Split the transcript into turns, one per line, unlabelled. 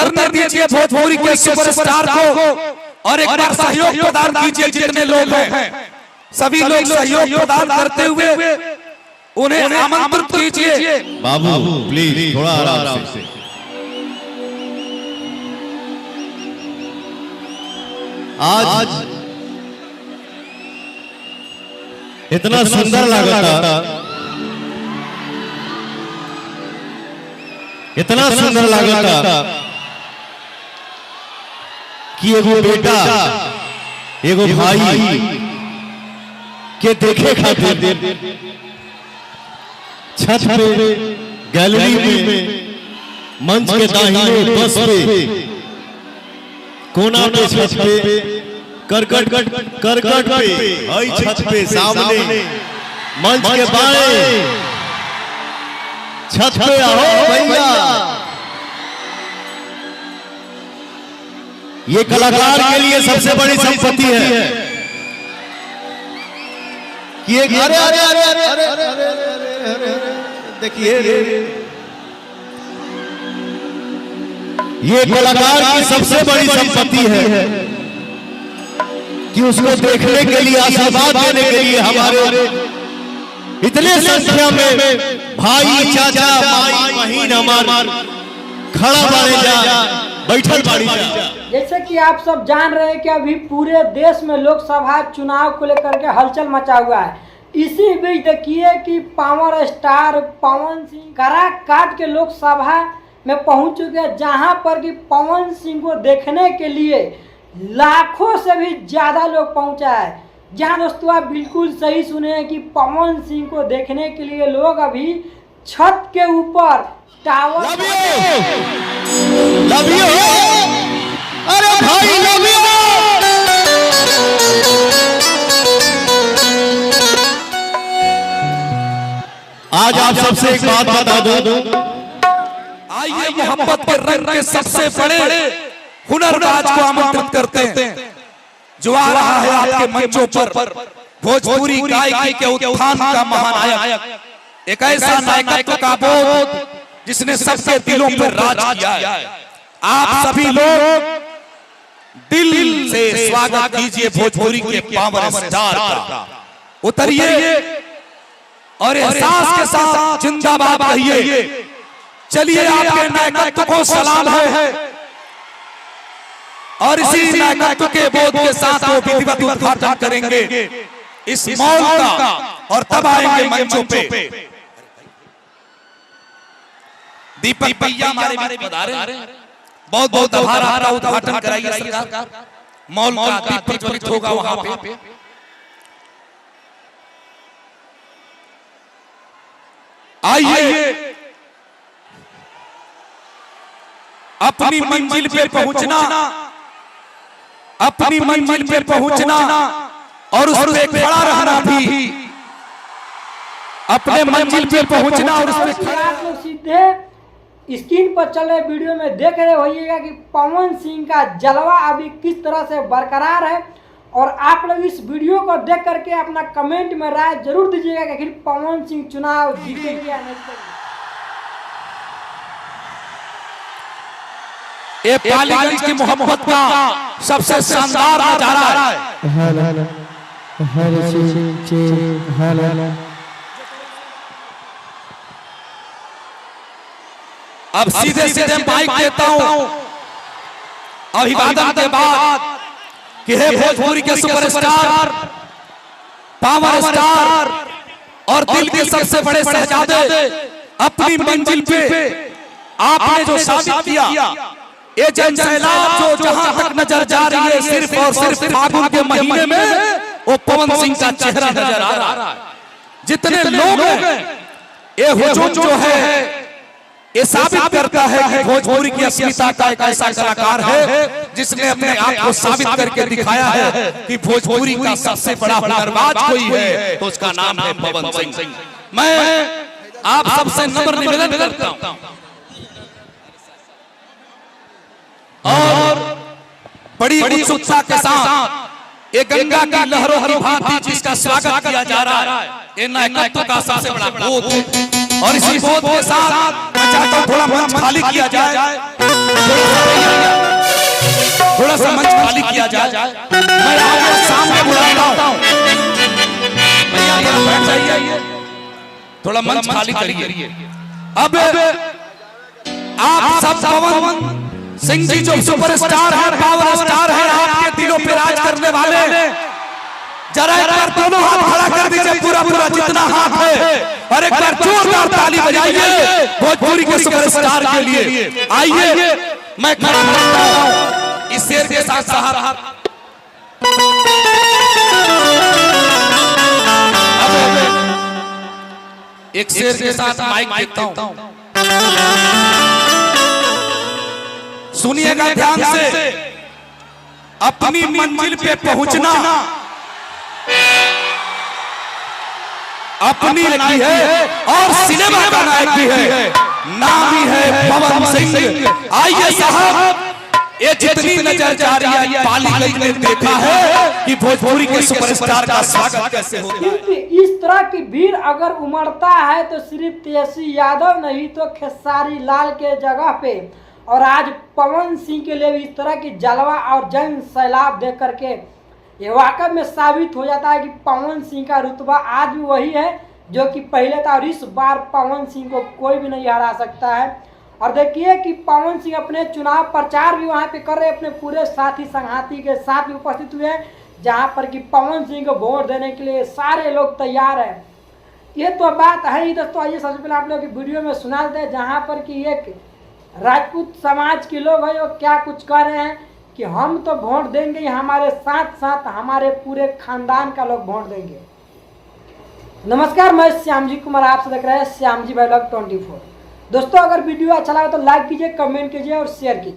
उतरने दीजिए भोजपुरी के सुपरस्टार को और एक बार सहयोग प्रदान कीजिए। जितने लोग हैं सभी लोग सहयोग प्रदान करते हुए उन्हें आमंत्रित कीजिए।
बाबू प्लीज थोड़ा आराम से। आज इतना सुंदर लगा था, इतना सुंदर लगा था कि एगो बेटा एगो भाई के देखे खातिर छत पे गैलरी में मंच के दाहिने बस पे कोना पे छत पे करकट पे हई छत पे सामने मंच के बाएं छत पे आओ भैया। ये कलाकार के लिए सबसे बड़ी संपत्ति है कि एक अरे अरे अरे अरे अरे अरे अरे देखिए ये कलाकार की सबसे बड़ी संपत्ति है कि उसको देखने के लिए, आशीर्वाद देने के लिए हमारे इतने संख्या में भाई चाचा माई बहन हमार खड़ा बाड़े जा बैठल बाड़ी जा।
जैसे कि आप सब जान रहे हैं कि अभी पूरे देश में लोकसभा चुनाव को लेकर के हलचल मचा हुआ है। इसी बीच देखिए कि पावर स्टार पवन सिंह करा काट के लोकसभा में पहुंच चुके हैं, जहां पर कि पवन सिंह को देखने के लिए लाखों से भी ज्यादा लोग पहुंचा है। जहां दोस्तों आप बिल्कुल सही सुने हैं कि पवन सिंह को देखने के लिए लोग अभी छत के ऊपर टावर
लव यू अरे भाई लव यू। आज आप सबसे एक बात बता दूं,
आइए मोहब्बत के रंग के सबसे बड़े हुनरबाज को आमंत्रित करते हैं जो आ रहा है आपके मंचों पर भोजपुरी गायकी के उत्थान का महानायक, एक ऐसा नायकत्व का बोध जिसने सबके दिलों पर राज किया है। आप सभी लोग दिल से स्वागत कीजिए भोजपुरी के पावर स्टार का। उतरिए और एहसास के साथ जिंदाबाद कहिए। चलिए आपके नायकत्व को सलाम है और इसी नायकत्व के बोध के साथ वो विधिवत उद्घाटन करेंगे इस मॉल का और तब आएंगे मंचों पे दीपक भैया हमारे बीच पधारे। बहुत बहुत आभार, आपका उद्घाटन कराइए सरकार। मॉल का दीप प्रज्वलित होगा वहां पे। आइए अपनी मंजिल पे पहुंचना, अपनी मंजिल पे पहुंचना और उस पे खड़ा रहना भी, अपने मंजिल पे पहुंचना और उस पे खड़ा।
आप लोग सीधे स्क्रीन पर चल रहे वीडियो में देख रहे होइएगा कि पवन सिंह का जलवा अभी किस तरह से बरकरार है। और आप लोग इस वीडियो को देख करके अपना कमेंट में राय जरूर दीजिएगा कि आखिर पवन सिंह चुनाव जीतेंगे या नहीं।
ये पालीगंज की मोहब्बत का सबसे शानदार नजारा है। अब सीधे सीधे माइक देता हूं अभिवादन के बाद कि हे भोजपुरी के सुपरस्टार, पावर स्टार और दिल के सबसे बड़े शहजादे, अपनी मंजिल पे आपने जो साबित किया, ये जन सैलाब जो जहां तक नजर जा रही है सिर्फ और सिर्फ फागुन के महीने में वो पवन सिंह का चेहरा नजर आ रहा है। जितने लोग हैं ये हुजूम जो है ये साबित करता है कि भोजपुरी की अस्मिता का एक ऐसा कलाकार है जिसने अपने आप को साबित करके दिखाया है कि भोजपुरी का सबसे बड़ा हुनरबाज कोई है तो उसका नाम है पवन सिंह। मैं आप सबसे नम्र निवेदन करता हूं और बड़ी उत्सुकता के साथ ये गंगा की लहरों की भांति जिसका स्वागत किया जा रहा है, ये नायकत्व का सबसे बड़ा बोध है। और इसी बोध के साथ मैं चाहता हूं थोड़ा मंच खाली किया जाए। थोड़ा सा मंच खाली किया जाए। मैं आपके सामने बुलाता हूं, भैया यहाँ बैठ जाइए, थोड़ा मंच खाली करिए। अब आप सब पवन सिंह जी जो सुपरस्टार है, पावर स्टार है, आपके दिलों पे राज करने वाले, जरा एक बार दोनों हाथ खड़ा कर दीजिए, पूरा पूरा जितना हाथ है, और एक बार जोरदार ताली बजाइए भोजपुरी के सुपरस्टार के लिए। आइए मैं खड़ा करता हूं इस शेर के साथ साथ। एक शेर के साथ माइक देता हूं, सुनिएगा ध्यान से। अपनी मंजिल पे पहुंचना अपनी लगी है और सिनेमा का नायक भी है, नाम ही है पवन सिंह। आइए साहब, ये जितनी नजर जा रही है पालीगंज ने देखा है कि भोजपुरी के सुपरस्टार का स्वागत कैसे होता है।
इस तरह की भीड़ अगर उमड़ता है तो सिर्फ तेजस्वी यादव नहीं तो खेसारी लाल के जगह पे, और आज पवन सिंह के लिए भी इस तरह की जलवा और जन सैलाब देख करके ये वाकई में साबित हो जाता है कि पवन सिंह का रुतबा आज भी वही है जो कि पहले था, और इस बार पवन सिंह को कोई भी नहीं हरा सकता है। और देखिए कि पवन सिंह अपने चुनाव प्रचार भी वहाँ पे कर रहे, अपने पूरे साथी संगाती के साथ भी उपस्थित हुए हैं, जहाँ पर कि पवन सिंह को वोट देने के लिए सारे लोग तैयार हैं। ये तो बात है ही दोस्तों। आइए सबसे पहले आप लोग की वीडियो में सुना देते हैं, जहाँ पर कि एक राजपूत समाज के लोग हैं वो क्या कुछ कह रहे हैं कि हम तो वोट देंगे, हमारे साथ साथ हमारे पूरे खानदान का लोग वोट देंगे। नमस्कार, मैं श्याम जी कुमार, आप देख रहे हैं श्याम जी व्लॉग 24। दोस्तों अगर वीडियो अच्छा लगा तो लाइक कीजिए, कमेंट कीजिए और शेयर कीजिए।